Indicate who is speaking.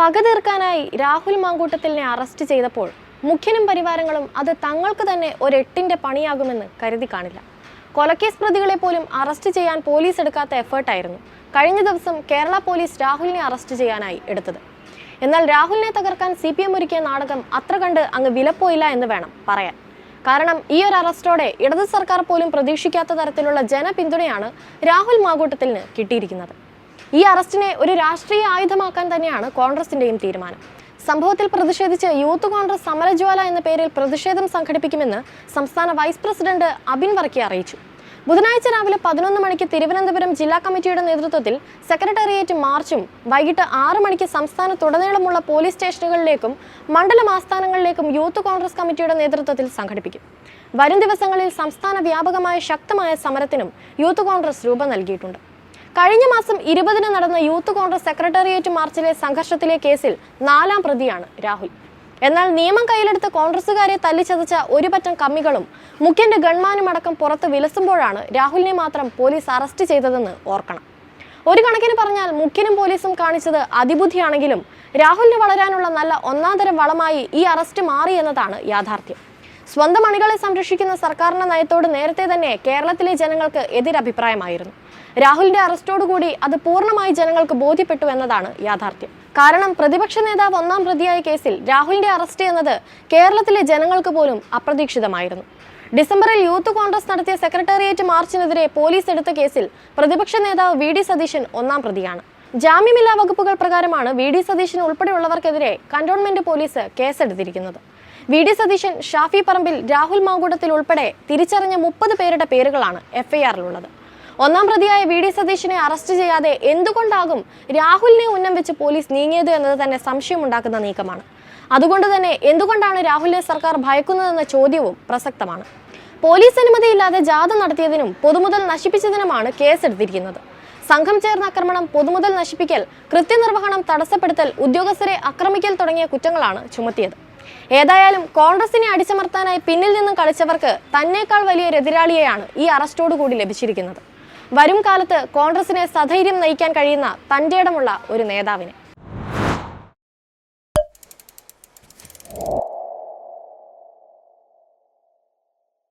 Speaker 1: പക തീർക്കാനായി രാഹുൽ മാങ്കൂട്ടത്തിലിനെ അറസ്റ്റ് ചെയ്തപ്പോൾ മുഖ്യനും പരിവാരങ്ങളും അത് തങ്ങൾക്ക് തന്നെ ഒരെട്ടിന്റെ പണിയാകുമെന്ന് കരുതി കാണില്ല. കൊലക്കേസ് പ്രതികളെ പോലും അറസ്റ്റ് ചെയ്യാൻ പോലീസ് എടുക്കാത്ത എഫേർട്ടായിരുന്നു കഴിഞ്ഞ ദിവസം കേരള പോലീസ് രാഹുലിനെ അറസ്റ്റ് ചെയ്യാനായി എടുത്തത്. എന്നാൽ രാഹുലിനെ തകർക്കാൻ CPM ഒരുക്കിയ നാടകം അത്ര കണ്ട് അങ്ങ് വിലപ്പോയില്ല എന്ന് വേണം പറയാൻ. കാരണം ഈ ഒരു അറസ്റ്റോടെ ഇടത് സർക്കാർ പോലും പ്രതീക്ഷിക്കാത്ത തരത്തിലുള്ള ജനപിന്തുണയാണ് രാഹുൽ മാങ്കൂട്ടത്തിലിന് കിട്ടിയിരിക്കുന്നത്. ഈ അറസ്റ്റിനെ ഒരു രാഷ്ട്രീയ ആയുധമാക്കാൻ തന്നെയാണ് കോൺഗ്രസിന്റെയും തീരുമാനം. സംഭവത്തിൽ പ്രതിഷേധിച്ച് യൂത്ത് കോൺഗ്രസ് സമരജ്വാല എന്ന പേരിൽ പ്രതിഷേധം സംഘടിപ്പിക്കുമെന്ന് സംസ്ഥാന വൈസ് പ്രസിഡന്റ് അബിൻ വർക്കി അറിയിച്ചു. ബുധനാഴ്ച രാവിലെ 11 മണിക്ക് തിരുവനന്തപുരം ജില്ലാ കമ്മിറ്റിയുടെ നേതൃത്വത്തിൽ സെക്രട്ടേറിയറ്റ് മാർച്ചും വൈകിട്ട് 6 മണിക്ക് സംസ്ഥാനത്തുടനീളമുള്ള പോലീസ് സ്റ്റേഷനുകളിലേക്കും മണ്ഡലം ആസ്ഥാനങ്ങളിലേക്കും യൂത്ത് കോൺഗ്രസ് കമ്മിറ്റിയുടെ നേതൃത്വത്തിൽ സംഘടിപ്പിക്കും. വരും ദിവസങ്ങളിൽ സംസ്ഥാന വ്യാപകമായ ശക്തമായ സമരത്തിനും യൂത്ത് കോൺഗ്രസ് രൂപം നൽകിയിട്ടുണ്ട്. കഴിഞ്ഞ മാസം 20-ന് നടന്ന യൂത്ത് കോൺഗ്രസ് സെക്രട്ടേറിയറ്റ് മാർച്ചിലെ സംഘർഷത്തിലെ കേസിൽ 4ാം പ്രതിയാണ് രാഹുൽ. എന്നാൽ നിയമം കയ്യിലെടുത്ത് കോൺഗ്രസുകാരെ തല്ലിച്ചതച്ച ഒരു പറ്റം കമ്മികളും മുഖ്യന്റെ ഗൺമാനും അടക്കം പുറത്ത് വിലസുമ്പോഴാണ് രാഹുലിനെ മാത്രം പോലീസ് അറസ്റ്റ് ചെയ്തതെന്ന് ഓർക്കണം. ഒരു കണക്കിന് പറഞ്ഞാൽ മുഖ്യനും പോലീസും കാണിച്ചത് അതിബുദ്ധിയാണെങ്കിലും രാഹുലിന് വളരാനുള്ള നല്ല ഒന്നാന്തരം വളമായി ഈ അറസ്റ്റ് മാറി എന്നതാണ് യാഥാർത്ഥ്യം. സ്വന്തം അണികളെ സംരക്ഷിക്കുന്ന സർക്കാരിന്റെ നയത്തോട് നേരത്തെ തന്നെ കേരളത്തിലെ ജനങ്ങൾക്ക് എതിരഭിപ്രായമായിരുന്നു. രാഹുലിന്റെ അറസ്റ്റോടുകൂടി അത് പൂർണ്ണമായി ജനങ്ങൾക്ക് ബോധ്യപ്പെട്ടു എന്നതാണ് യാഥാർത്ഥ്യം. കാരണം പ്രതിപക്ഷ നേതാവ് 1ാം പ്രതിയായ കേസിൽ രാഹുലിന്റെ അറസ്റ്റ് എന്നത് കേരളത്തിലെ ജനങ്ങൾക്ക് പോലും അപ്രതീക്ഷിതമായിരുന്നു. ഡിസംബറിൽ യൂത്ത് കോൺഗ്രസ് നടത്തിയ സെക്രട്ടേറിയറ്റ് മാർച്ചിനെതിരെ പോലീസ് എടുത്ത കേസിൽ പ്രതിപക്ഷ നേതാവ് VD സതീശൻ 1ാം പ്രതിയാണ്. ജാമ്യമില്ലാ വകുപ്പുകൾ പ്രകാരമാണ് VD സതീശൻ ഉൾപ്പെടെയുള്ളവർക്കെതിരെ കന്റോൺമെന്റ് പോലീസ് കേസെടുത്തിരിക്കുന്നത്. VD സതീശൻ, ഷാഫി പറമ്പിൽ, രാഹുൽ മാങ്കൂട്ടത്തിൽ ഉൾപ്പെടെ തിരിച്ചറിഞ്ഞ 30 പേരുടെ പേരുകളാണ് FIR-ലുള്ളത്. 1ാം പ്രതിയായ VD സതീശനെ അറസ്റ്റ് ചെയ്യാതെ എന്തുകൊണ്ടാകും രാഹുലിനെ ഉന്നം വെച്ച് പോലീസ് നീങ്ങിയത് എന്നത് തന്നെ സംശയമുണ്ടാക്കുന്ന നീക്കമാണ്. അതുകൊണ്ട് തന്നെ എന്തുകൊണ്ടാണ് രാഹുലിനെ സർക്കാർ ഭയക്കുന്നതെന്ന ചോദ്യവും പ്രസക്തമാണ്. പോലീസ് അനുമതിയില്ലാതെ ജാഥ നടത്തിയതിനും പൊതുമുതൽ നശിപ്പിച്ചതിനുമാണ് കേസെടുത്തിരിക്കുന്നത്. സംഘം ചേർന്ന ആക്രമണം, പൊതുമുതൽ നശിപ്പിക്കൽ, കൃത്യനിർവഹണം തടസ്സപ്പെടുത്തൽ, ഉദ്യോഗസ്ഥരെ ആക്രമിക്കൽ തുടങ്ങിയ കുറ്റങ്ങളാണ് ചുമത്തിയത്. ഏതായാലും കോൺഗ്രസിനെ അടിച്ചമർത്താനായി പിന്നിൽ നിന്നും കളിച്ചവർക്ക് തന്നേക്കാൾ വലിയൊരു എതിരാളിയെയാണ് ഈ അറസ്റ്റോടുകൂടി ലഭിച്ചിരിക്കുന്നത്. വരും കാലത്ത് കോൺഗ്രസിനെ സധൈര്യം നയിക്കാൻ കഴിയുന്ന തന്റേടമുള്ള ഒരു നേതാവിനെ.